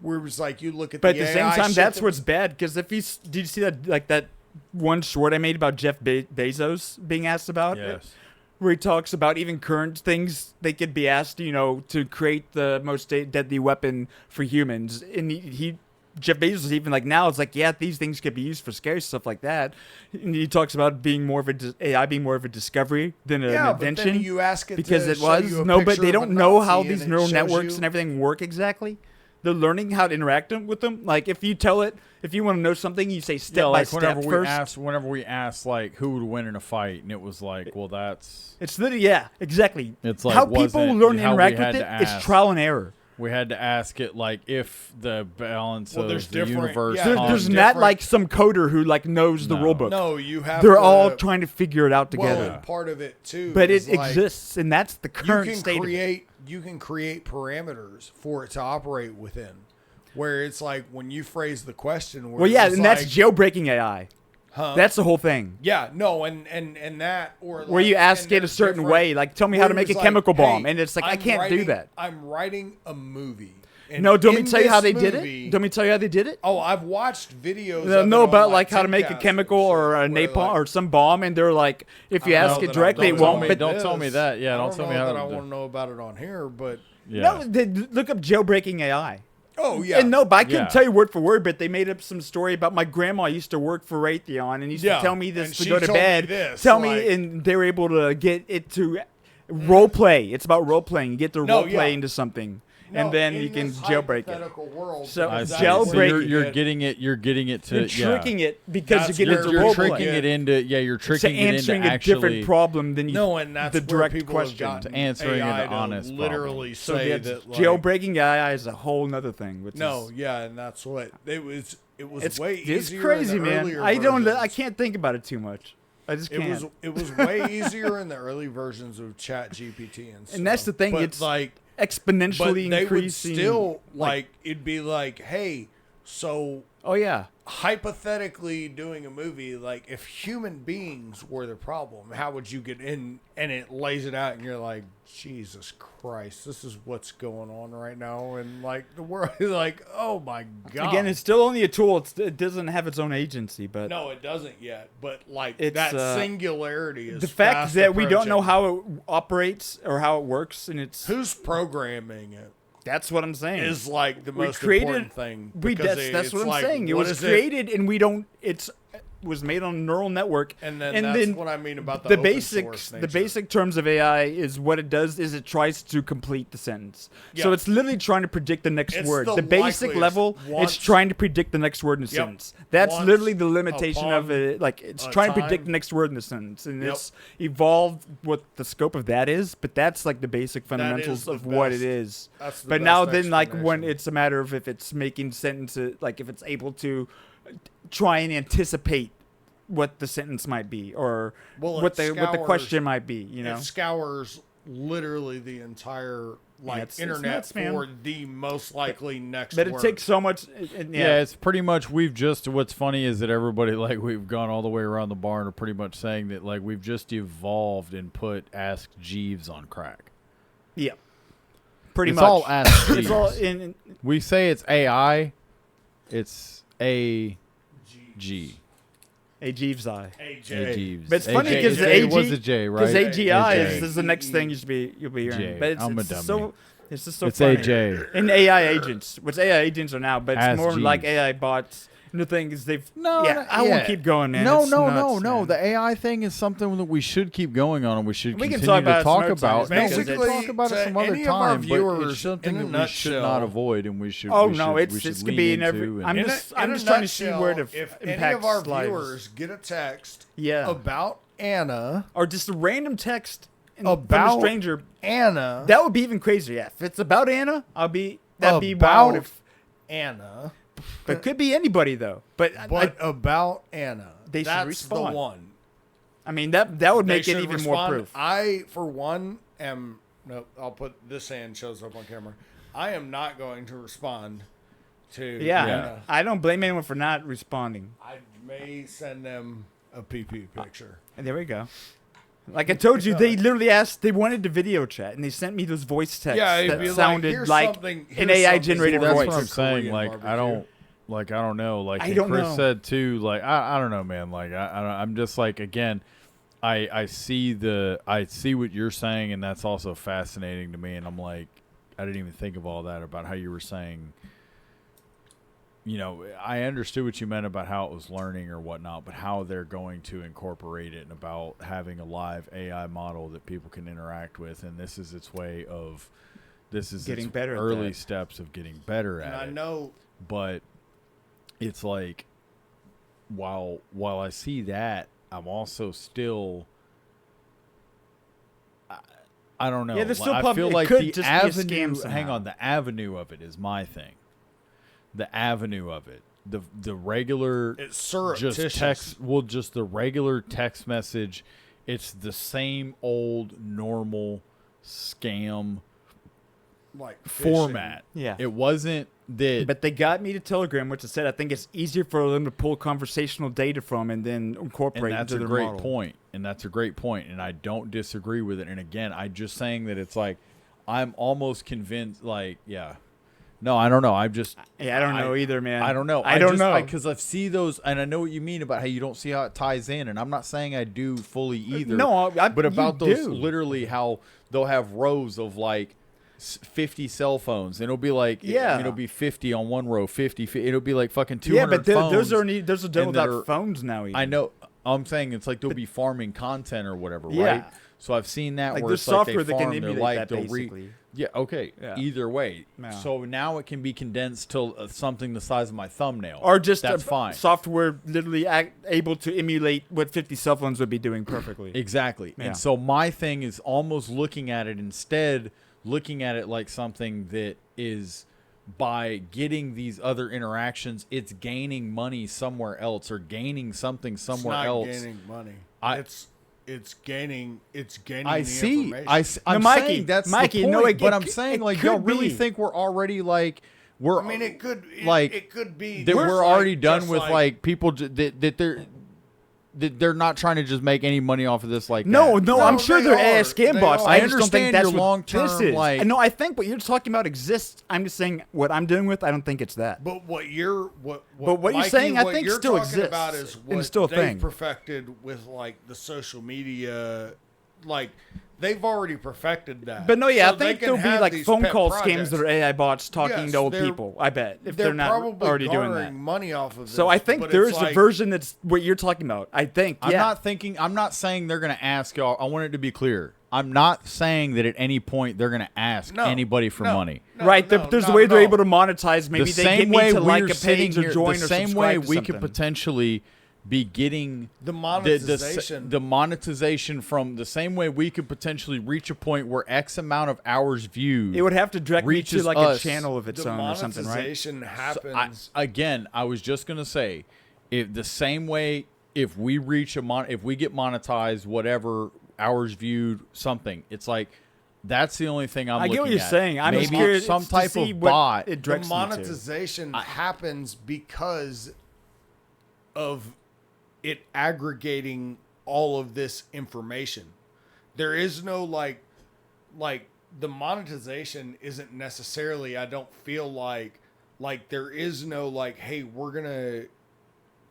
Where it was like you look at But the at the same AI time, shit that's that what's was- bad. Because if did you see that one short I made about Jeff Bezos being asked about it? yes. Where he talks about even current things they could be asked, to create the most deadly weapon for humans. And Jeff Bezos is even like now, it's like, yeah, these things could be used for scary stuff like that. And he talks about being more of AI being more of a discovery than an yeah, but invention. then you ask it Because to it show was you a no, but picture they of a don't know how Nazi these and it neural shows networks you- and everything work exactly. They're learning how to interact with them. Like if you tell it, if you want to know something, you say step by like step whenever we asked like who would win in a fight, and it was like, well, that's It's literally it's It's like how people wasn't learn to how we interact had with to it. It's ask. trial and error. we had to ask it like if the balance Well, of there's the different- universe. yeah, hung- There's not different- like some coder who like knows the No. rule book. No, you have. They're to, all trying to figure it out Well, together. and part of it too. But is it like, exists, and that's the current you can state. create you can create parameters for it to operate within, where it's like when you phrase the question. Where Well, yeah, it's and that's like, jailbreaking AI. Huh? That's the whole thing. Yeah, no, and that or Where you ask it a certain way, like tell me how to make a chemical bomb, and it's like I can't do that. I'm writing a movie. And No, do me in tell you how they this did movie- it? Do me tell you how they did it? Oh, I've watched videos. No, of it about on, like how to make a TikToks chemical and or a shit, where, napalm like, or some bomb, and they're like, if you I don't ask know it that directly, I it don't won't. know But Don't tell me this. that. Yeah, I don't tell me know how that I to. want to know about it on here, but Yeah. no, look up jailbreaking AI. oh yeah, And no, but I couldn't Yeah. tell you word for word, but they made up some story about my grandma used to work for Raytheon and used Yeah, to tell me this and to she go to told me bed. this, Tell like- me, and they were able to get it to role play. It's about role playing. You get to No, role play yeah. into something, No, and then in you can this jailbreak it. hypothetical world, So I because see. that's jailbreak- where So you you're get- getting it. You're getting it to. You're tricking it because That's you get where into You're role tricking play. it into. Yeah, you're To tricking it into answering a actually. different problem than you. No, and that's the where direct people question. have gotten To answering AI an to honest literally So say that's that like, jailbreaking AI is a whole nother thing. Which No, is, yeah, and that's what it was. It was it's way it's easier. crazy, in the man. earlier I don't. I versions. can't think about it too much. I just can't. It was way easier in the early versions of Chat GPT and stuff. And that's the thing, But it's like, Exponentially but they would increasing. still like it'd be like, hey, so Oh yeah. hypothetically doing a movie, like if human beings were the problem, how would you get in? And it lays it out, and you're like, Jesus Christ, this is what's going on right now, and like the world, like, oh my God. Again, it's still only a tool. It doesn't have its own agency, but no, it doesn't yet, but like It's, that singularity is the fact fast that we don't know approaching. how it operates or how it works, and it's Who's programming it that's what I'm saying. is like the We most created- important thing. We because that's it's what I'm like, saying. It what was is created, and we don't. It was made on a neural network, and then that's what I mean about the the open basics. source The nature. basic terms of AI is what it does is it tries to complete the sentence. So Yeah. it's literally trying to predict the next It's word. the The basic likeliest. level, Once- it's trying to predict the next word in the Yep. sentence. That's Once literally the limitation of upon it. Like it's a trying to predict time. the next word in the sentence, and Yep. it's evolved what the scope of that is. But that's like the basic is fundamentals the of what best- it is. That's the But best now then, like when explanation. it's a matter of if it's making sentences, like if it's able to try and anticipate what the sentence might be or Well, what it the scours- question might be, you know. It scours literally the entire like it's internet nuts, man. for the most likely next But it word. takes so much. Yeah. It's pretty much what's funny is that everybody like we've gone all the way around the barn are pretty much saying that like we've just evolved and put Ask Jeeves on crack. yeah. Pretty It's much. all Ask Jeeves. It's all in. We say it's AI, it's AG. A Jeeves eye. AJ. A Jeeves. But it's funny AJ. because It was AG a J, right? Because AGI AJ. is the next thing you'll be hearing. J. But it's, I'm a it's just dummy. so it's just so It's funny. AJ. And AI agents, which AI agents are now, but it's Ask more like Jeeves. AI bots. And the thing is, they've No, yeah. no, I yeah. won't keep going, man. No, It's no, nuts, no. man. The AI thing is something that we should keep going on, and we should We can continue talk to talk about it some other about. time, No, because we can Basically, talk about it to some other any of our time, but it's viewers, something in a that we should not nutshell- avoid, and we should. Oh we no, should, it's we should this could be lean in every. into I'm and- just In a trying to see where nutshell, to if impact any of our lives. viewers get a text Yeah. about Anna, or just a random text from a About- stranger. Anna, That would be even crazier. Yeah, if it's about Anna, that'd be wild. About- If, Anna, but it could be anybody though. But but about Anna, They should that's respond. the one. I mean that would They make it should even more respond. proof. I, for one, am. No, I'll put this hand shows up on camera. I am not going to respond to. Yeah, Anna. I don't blame anyone for not responding. I may send them a PP picture. And there we go. Like I told you, they literally asked. They wanted to video chat, and they sent me those voice texts Yeah, it'd that be like, sounded here's like something- an here's AI something generated That's voice. what I'm to saying. Korean Like barbecue. I don't know. Like I and don't Chris know. said too. Like I don't know, man. Like I'm just like again. I see what you're saying, and that's also fascinating to me. And I'm like, I didn't even think of all that about how you were saying. You know, I understood what you meant about how it was learning or whatnot, but how they're going to incorporate it and about having a live AI model that people can interact with, and this is its way of, this is Getting its better at early that. steps of getting better And at I it. know. But it's like, while I see that, I'm also still. I don't know. Yeah, there's Like, still I pub- feel it like could the just be a scam avenue. somehow. Hang on, the avenue of it is my thing. The avenue of it, the regular, It's surreptitious. just text. Well, just the regular text message. It's the same old normal scam like fishing. format. Yeah. It wasn't that. But they got me to Telegram, which I said I think it's easier for them to pull conversational data from and then incorporate and that's into a their great model. point. And that's a great point. And I don't disagree with it. And again, I'm just saying that it's like, I'm almost convinced, like, yeah. No, I don't know. I'm just. Yeah, I don't know either, man. I don't know. I don't know. Because I see those, and I know what you mean about how you don't see how it ties in. And I'm not saying I do fully either. No, but about those, do. literally how they'll have rows of like 50 cell phones, and it'll be like, it'll be 50 on one row, 50. It'll be like fucking 200 Yeah, but phones. those are done and that without are- phones now. Even. I know. I'm saying it's like they'll be farming content or whatever, Yeah. right? So I've seen that Like where there's it's like they software that can farm, they're emulate like, that they'll basically. Yeah, okay. Yeah. Either way. Yeah. So now it can be condensed to something the size of my thumbnail. Or just that's fine. software literally able to emulate what 50 cell phones would be doing perfectly. Exactly. Yeah. And so my thing is almost looking at it instead, looking at it like something that is by getting these other interactions, it's gaining money somewhere else or gaining something somewhere it's not else. Gaining money. I- It's gaining. It's gaining. I the see. information. I'm Mikey, saying that's Mikey, the point. no, it- but it I'm c- saying it like y'all could really be. think we're already like we're. I mean, it could like it could be that just we're like- already done just with like people that they're not trying to just make any money off of this like No, that. no, No, I'm sure they they're are. scam They bots. are. I I just don't think understand that's your what long-term, this is. like- No, I think what you're talking about exists. I'm just saying what I'm doing with. I don't think it's that. But what you're what you're Mikey, saying, I what think you're still talking exists about is and what still a they've thing. perfected with like the social media, like they've already perfected that. But no, yeah, So I they think can there'll be have like these phone pet call projects. scams that are AI bots talking Yes, to old they're- people. I bet if They're they're not probably already doing garnering that. money off of this. So I think but there it's is a like- version that's what you're talking about. I think. I'm yeah. I'm not saying they're going to ask y'all. I want it to be clear. I'm not saying that at any point they're going to ask No, anity for no. money. No, right. no, there's not the way at they're all. able to monetize. Maybe The they get same me way to like we're a sitting page or here, join the or same subscribe way to we something. could potentially be getting the monetization. the monetization from the same way we could potentially reach a point where X amount of hours viewed. It would have to direct me to reaches like us. a channel of its the own or something, right? monetization happens. Again, I was just gonna say, if the same way, if we reach if we get monetized, whatever hours viewed, something, it's like that's the only thing I'm. I get looking what you're at. saying. I'm Maybe just curious some to type see of what bot. it the directs me to. monetization happens because of it aggregating all of this information. There is no like the monetization isn't necessarily, I don't feel like there is no like, hey, we're gonna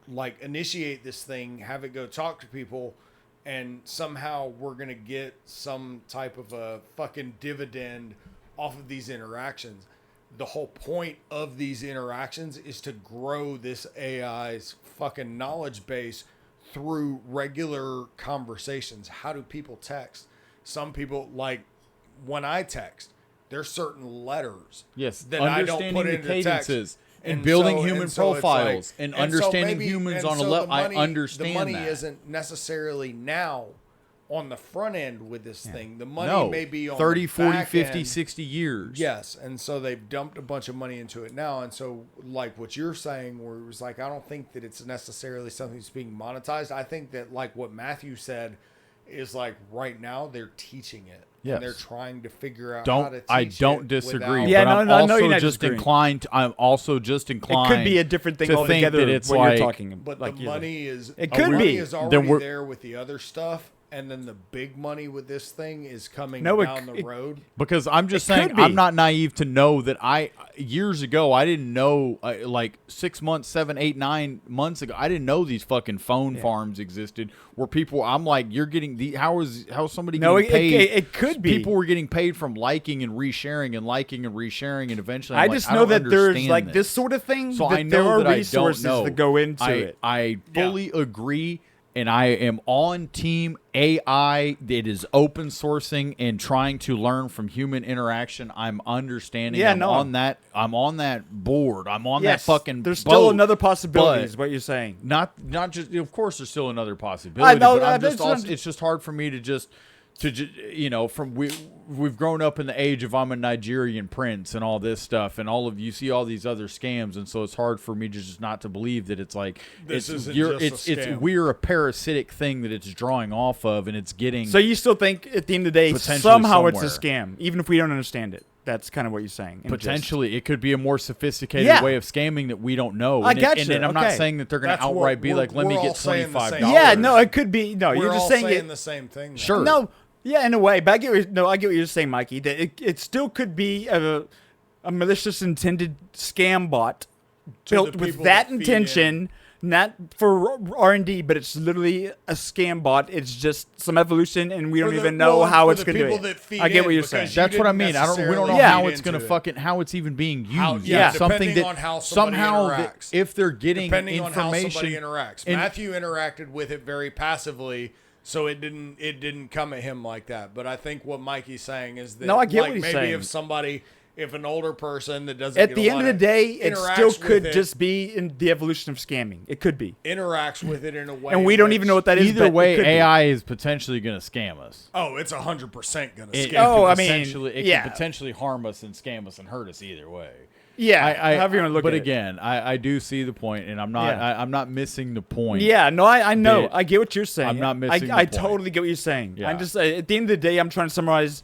like initiate this thing, have it go talk to people, and somehow we're gonna get some type of a fucking dividend off of these interactions. The whole point of these interactions is to grow this AI's fucking knowledge base through regular conversations. How do people text? Some people, like when I text, there's certain letters Yes, that I don't understanding put the into text. cadences and building human and so it's profiles like- and so understanding maybe- humans and on a so level. the money- I understand the money that. isn't necessarily now on the front end with this thing. The money No, may be on 30, the 40, back 50, end. 60 years. Yes, and so they've dumped a bunch of money into it now, and so like what you're saying, where it was like, I don't think that it's necessarily something that's being monetized. I think that like what Matthew said is like right now they're teaching it, Yes. and they're trying to figure out how to teach I don't it disagree. without- Yeah, but no, I'm no, I know also you're not just disagreeing. inclined. I'm also just It inclined. could be a different thing to think altogether. that it's what like- you're talking about. But like the you're- money is It could money be. is Then already we're- there with the other stuff, and then the big money with this thing is coming No, down the road. Because I'm just It saying, could be. I'm not naive to know that years ago, I didn't know, like 6 months, 7, 8, 9 months ago, I didn't know these fucking phone farms existed where people, I'm like, you're getting, how is somebody No, getting paid? it could be. People were getting paid from liking and resharing and liking and resharing, and eventually, I I'm like, just I know don't that there's understand like this sort of thing. So that I know there are that resources I don't know. that go into it. I fully agree, and I am on team AI that is open sourcing and trying to learn from human interaction. I'm understanding. Yeah, I'm no. on that. I'm on that board. I'm on Yes, that fucking. there's boat. still another possibility. but- Is what you're saying. Not just. Of course, there's still another possibility. I know, but I'm that's just what also, I'm- it's just hard for me to just. From we've grown up in the age of I'm a Nigerian prince and all this stuff, and all of you see all these other scams, and so it's hard for me to just not to believe that it's like This it's isn't just a it's scam. we're a parasitic thing that it's drawing off of, and it's getting. So you still think at the end of the day Potentially somehow it's a somewhere. scam, even if we don't understand it. That's kind of what you're saying. in gist. Potentially, it could be a more sophisticated Yeah. way of scamming that we don't know. I And got and you. then I'm not Okay. saying that they're going to That's what outright be like, "Let me we're get all saying the same $25." Yeah, no, it could be. No, We're you're all just saying saying it. the same thing. Though. Sure. No, yeah, in a way, but I get what you're saying, Mikey. That it still could be a malicious intended scam bot To built the with people that that feed intention, not for R&D, but it's literally a scam bot. It's just some evolution, and we don't even know how it's going to do it. I get what you're saying. That's what I mean. We don't know Yeah. how it's going to how it's even being used. How- yeah, something depending that on how somebody somehow interacts. if they're getting Depending on how information, somebody interacts. and- Matthew interacted with it very passively, so it didn't come at him like that. But I think what Mikey's saying is that No, I get like what he's maybe saying. if an older person that doesn't At get the a end lot of the day, it interacts still with could it- just be in the evolution of scamming. It could be. interacts with it in a way, And we don't even know what that is. either but it way, could be. AI is potentially going to scam us. Oh, it's 100% gonna It, scam. Oh, could I mean, potentially- it yeah. could potentially harm us and scam us and hurt us either way. Yeah, however you want to look but at it. again, I do see the point, and I'm not Yeah. I'm not missing the point. Yeah, no, I know. that I get what you're saying. I'm not missing the I point. totally get what you're saying. Yeah. I'm just at the end of the day, I'm trying to summarize.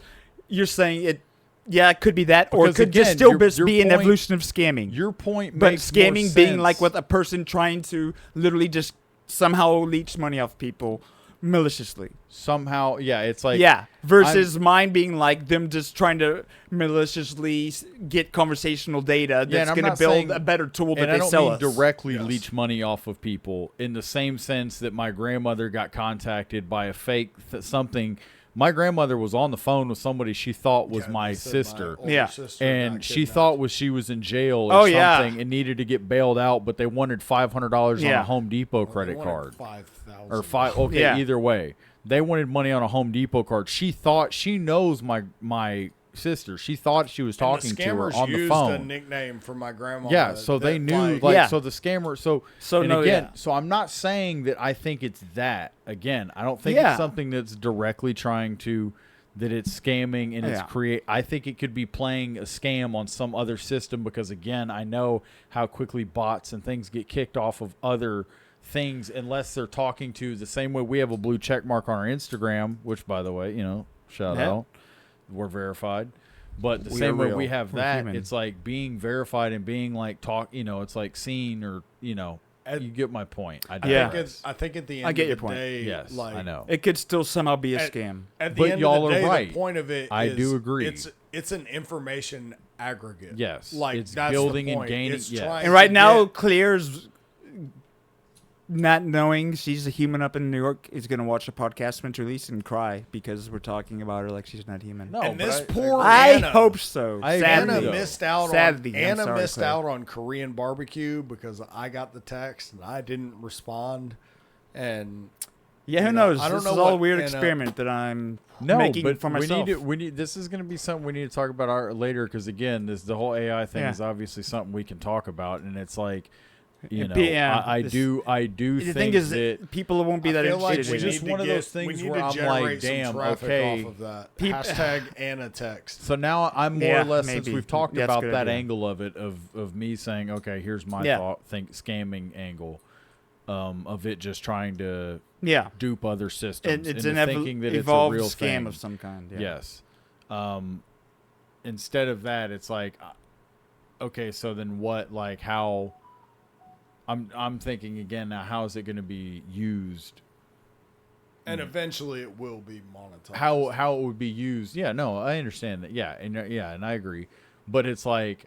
You're saying it. Yeah, it could be that, or it Because could just again, still your just be an point- evolution of scamming. Your point But makes more scamming being like sense. with a person trying to literally just somehow leech money off people maliciously. somehow, yeah, it's like Yeah, versus mine being like them just trying to maliciously get conversational data and that's I'm going to not build saying- a better tool that and they I don't sell mean us. directly Yes. leech money off of people in the same sense that my grandmother got contacted by a fake something. My grandmother was on the phone with somebody she thought was Yeah, my they said sister. older Yeah. sister And got she kidnapped. thought she was in jail or Oh, yeah. something and needed to get bailed out, but they wanted $500 on Yeah. a Home Depot Well, they credit wanted card. 5,000. Or five. Okay, Yeah. either way, they wanted money on a Home Depot card. She thought she knows my sister. She thought she was And the talking to her scammers on the used phone. a nickname for my grandma. Yeah, so they knew, Yeah. so the scammer, So and no, again, yeah. so I'm not saying that I think it's that. Again, I don't think Yeah. it's something that's directly trying to, that it's scamming and it's Yeah. I think it could be playing a scam on some other system because, again, I know how quickly bots and things get kicked off of other things unless they're talking to the same way we have a blue check mark on our Instagram, which, by the way, shout Yeah. out, we're verified. But the We same are way real. we have We're that, human. it's like being verified and being like it's like seen or, you get my point. I Yeah. digress. I think at the end I get of your the point. day, Yes, like, I know. It could still somehow be a At- scam. At the But end y'all of the are day, right. the point of it I is do agree. It's an information aggregate. Yes. Like It's that's building the and point. gaining- It's yes. trying And right to now, get- Clear's not knowing she's a human up in New York is going to watch a podcast when it's released and cry because we're talking about her like she's not human. No, and but this I- poor I Anna, hope so. I agree, Anna though. missed out Sadly, on I'm Anna sorry, missed Claire. out on Korean barbecue because I got the text and I didn't respond. And Yeah, who You know, knows? I don't This know is all a what- weird and, experiment that I'm No, making but for myself. we need. This is going to be something we need to talk about later because again, the whole AI thing Yeah. is obviously something we can talk about, and it's like, Yeah, I this- do the think thing is, that people won't be I that feel like interested we in just it. need to one of get- those things we need where to I'm generate like, some damn, traffic okay. off of that. Peop- Hashtag Anna text. So now I'm more Yeah, or less since maybe. we've talked Yeah, that's a about good that idea. angle of it of me saying, okay, here's my Yeah. thought, scamming angle, of it just trying to Yeah, dupe other systems it's into an thinking that it's a evolved real scam thing. of some kind. Yeah. Yes. Instead of that, it's like, okay, so then what? Like how? I'm thinking again now. How is it going to be used? And eventually it will be monetized. How it would be used? Yeah, no, I understand that. Yeah, and I agree. But it's like,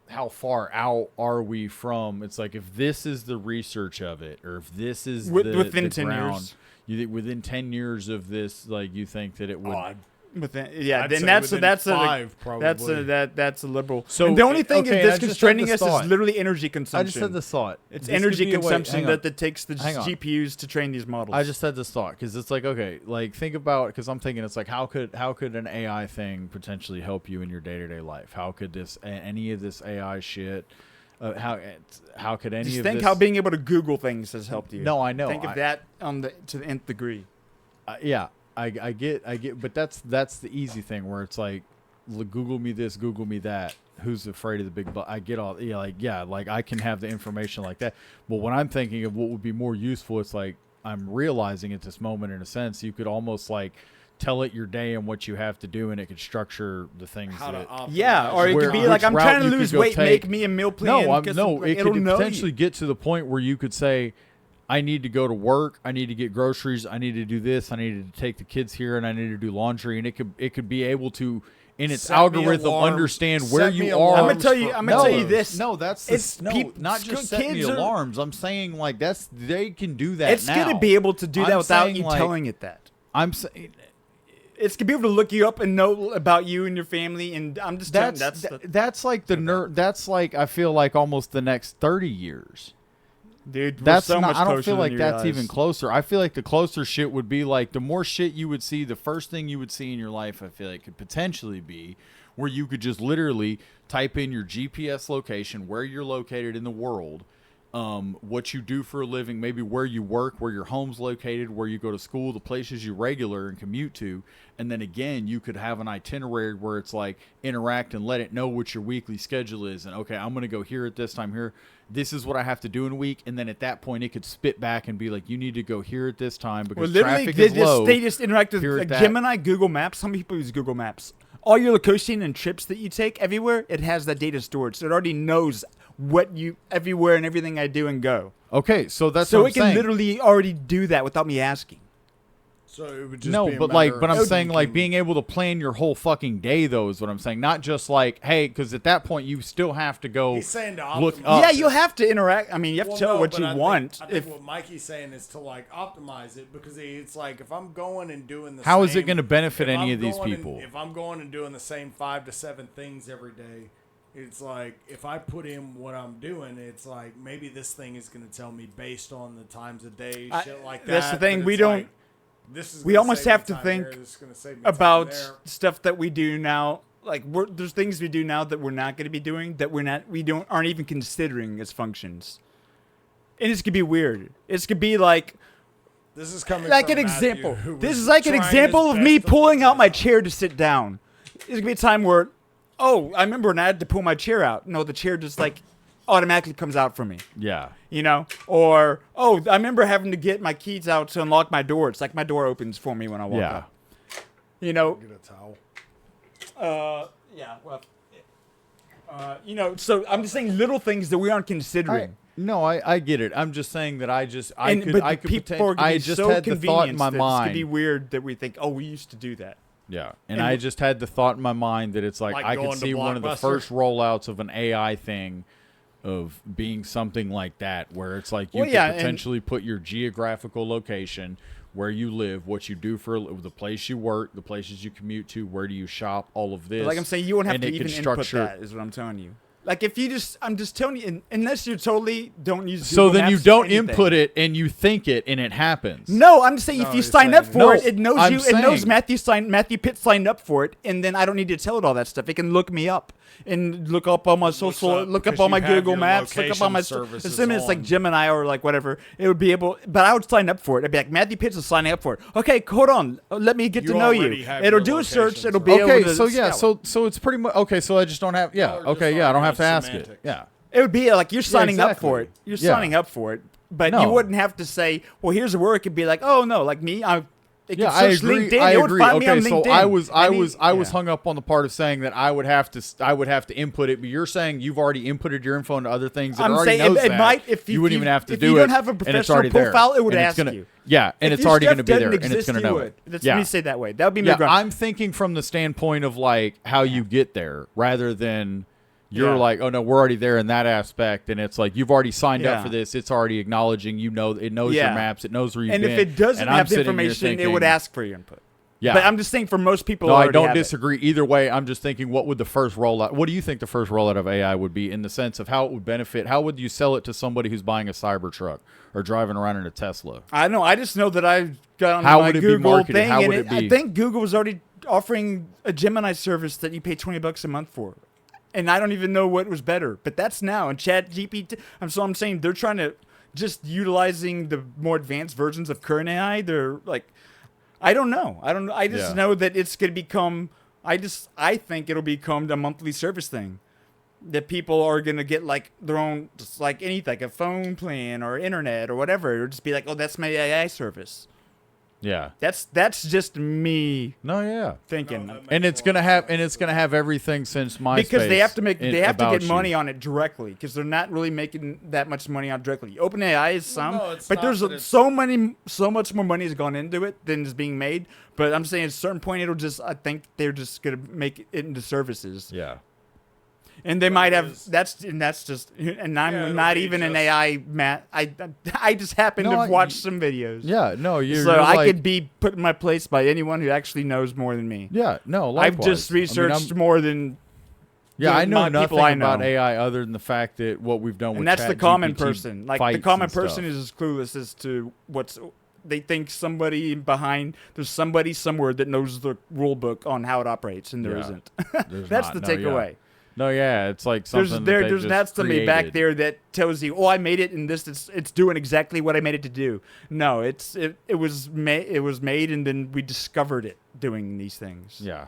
how far out are we from? It's like if this is the research of it, or if this is Within the 10 ground, years. you think within 10 years of this, like you think that it would. Yeah, I'd then say that's within that's 5, that's probably. that's a liberal. So, And the only thing okay, is I this just constraining had us this thought. is literally energy consumption. I just had this thought. It's This could energy be a way- consumption hang on. that takes the Hang on. GPUs to train these models. I just had this thought because it's like, okay, like think about, because I'm thinking it's like how could an AI thing potentially help you in your day-to-day life? How could this any of this AI shit? How could any just of think this? how being able to Google things has helped you. No, I know. Think of that to the nth degree. Yeah, I get, but that's the easy thing where it's like, Google me this, Google me that. Who's afraid of the big I get all, like I can have the information like that. But when I'm thinking of what would be more useful, it's like I'm realizing at this moment, in a sense, you could almost like tell it your day and what you have to do, and it could structure the things. How to optimize. Yeah, or it Where- could be like, which I'm route trying to you could lose go weight, take. make me a meal plan. No, 'cause, no, like, it it'll could know potentially you. get to the point where you could say, I need to go to work, I need to get groceries, I need to do this, I need to take the kids here, and I need to do laundry, and it could be able to, in its Set me algorithm, alarm- understand set where me you alarms are. I'm gonna tell you. for I'm gonna tell you hours. this. No, that's It's no, peop- not just set me kids are- alarms. I'm saying like they can do that. It's now. gonna be able to do that I'm without saying, you like, telling it that. I'm saying It's gonna be able to look you up and know about you and your family. And I'm just telling that's like the nerd. That's like I feel like almost the next 30 years. dude. We're That's so not. much I don't closer feel than like you that's realize. even closer. I feel like the closer shit would be like the more shit you would see. The first thing you would see in your life, I feel like, could potentially be where you could just literally type in your GPS location, where you're located in the world, what you do for a living, maybe where you work, where your home's located, where you go to school, the places you regular and commute to. And then again, you could have an itinerary where it's like interact and let it know what your weekly schedule is. And okay, I'm going to go here at this time here. This is what I have to do in a week. And then at that point, it could spit back and be like, you need to go here at this time because Well, literally, traffic is low. they just interact with here at like, that. Gemini, Google Maps. Some people use Google Maps. All your location and trips that you take everywhere, it has that data stored, so it already knows what you everywhere and everything I do and go. Okay, so that's So what it I'm can saying. literally already do that without me asking. So it would just No, be a but like, matter but of I'm saying like thinking- being able to plan your whole fucking day though is what I'm saying. Not just like, hey, because at that point you still have to go He's saying to look optimize. up. Yeah, you have to interact. I mean, you have to tell it what but you I want. Think, I if think what Mikey's saying is to like optimize it because it's like if I'm going and doing the How same, is it going to benefit if any I'm of these going and- people? if I'm going and doing the same 5 to 7 things every day, it's like if I put in what I'm doing, it's like maybe this thing is going to tell me based on the times of day, shit like that. that's the thing, but we it's don't- like, this is we gonna almost save me have to time think here, this is gonna save me time about there. stuff that we do now. Like there's things we do now that we're not going to be doing that aren't even considering as functions. And it's gonna be weird. It's gonna be like This is coming an from example. Matthew, who This was is like an trying his example of best me to pulling put out my this chair to sit down. It's gonna be a time where, oh, I remember when I had to pull my chair out. No, the chair just like automatically comes out for me. Yeah. You know, or oh, I remember having to get my keys out to unlock my door. It's like my door opens for me when I walk Yeah. up. You know, Get a towel. yeah, well, you know, so I'm just saying little things that we aren't considering. I get it. I'm just saying that I But could people poten- are gonna I be just so had the thought in convenienced my that It's gonna be mind. weird that we think, oh, we used to do that. Yeah. And And I just had the thought in my mind that it's like, Like I could going to see one of the Blockbuster? first rollouts of an AI thing of being something like that where it's like you Well, yeah, could and- potentially put your geographical location, where you live, what you do for the place you work, the places you commute to, where do you shop, all of this. But like I'm saying, you won't have and to it even could input structure- that. Is what I'm telling you. Like if you just, I'm just telling you, unless you totally don't use. So Google then you Maps or don't anything. input it and you think it and it happens. No, I'm just saying if No, you he's sign up saying- for No, it, it knows I'm you. It knows saying- Matthew Pitt signed up for it, and then I don't need to tell it all that stuff. It can look me up and look up on my social, up look up because on my you have Google your Maps, look up on my. location services Assuming it's like on. Gemini or like whatever, it would be able. But I would sign up for it. I'd be like Matthew Pitts is signing up for it. Okay, hold on, let me get You to know already you. have It'll your do a search. location It'll be Okay, able to. so yeah, scout. so it's pretty much okay. So I just don't have Y'all are just okay, yeah, I don't have to arguing ask it. semantics. Yeah, It would be like you're signing up for it. exactly. You're Yeah. signing up for it, but No. you wouldn't have to say, "Well, here's where it could be like, oh no, like me, it yeah, could I search agree. LinkedIn. I It would agree. find me on Okay, so LinkedIn. I was Yeah. hung up on the part of saying that I would have to input it, but you're saying you've already inputted your info into other things. That I'm already saying knows it that. might if you wouldn't even have to if do you it. don't have a and it's professional already there. profile, it would And it's ask gonna- you. Yeah, and If it's your already stuff going to be there, doesn't and it's exist, going to you know would. it. Let Yeah. me say it that way. That would be my Yeah, ground. I'm thinking from the standpoint of like how you get there, rather than you're Yeah. like, oh no, we're already there in that aspect, and it's like you've already signed Yeah. up for this. It's already acknowledging, it knows Yeah. your maps, it knows where you've And been. if it doesn't and I'm have the sitting here information, it thinking, would ask for your input. Yeah, But I'm just saying for most people, no, I already don't have it. disagree either way. I'm just thinking, what would the first rollout? What do you think the first rollout of AI would be in the sense of how it would benefit? How would you sell it to somebody who's buying a Cybertruck or driving around in a Tesla? I know. I just know that I got on How my would it be Google marketed? thing, How and would it be? I think Google was already offering a Gemini service that you pay $20 a month for, and I don't even know what was better. But that's now and Chat GPT. I'm saying they're trying to just utilizing the more advanced versions of current AI. They're like, I don't know. I just Yeah. know that it's going to become. I think it'll become a monthly service thing. That people are gonna get like their own, just like anything, like a phone plan or internet or whatever. It'll just be like, oh, that's my AI service. Yeah. That's just me No, yeah. thinking. No, that And makes it's a gonna lot of have sense. and it's gonna have everything since MySpace. Because they have to about get money you. on it directly because they're not really making that much money on it directly. OpenAI is some, no, it's but not, there's but it's- so much more money has gone into it than is being made. But I'm saying at a certain point I think they're just gonna make it into services, Yeah. and they But might it have is- that's just, and I'm it'll not be even an just- AI man. I just happen No, to have watched y- some videos. Yeah. No, you're so you're I like, could be put in my place by anyone who actually knows more than me. Yeah. No. I've Likewise. just I mean, researched I'm- more than Yeah, I know people nothing I about know. AI other than the fact that what we've done with And that's the common ChatGPT person. Like the fights common and stuff. person is as clueless as to what's. They think somebody behind. There's somebody somewhere that knows the rule book on how it operates, and there Yeah. isn't. There's That's not. the No, yeah. takeaway. No, yeah, it's like something There's that not somebody created. back there that tells you, "Oh, I made it, and it's doing exactly what I made it to do." No, it was made, and then we discovered it doing these things. Yeah.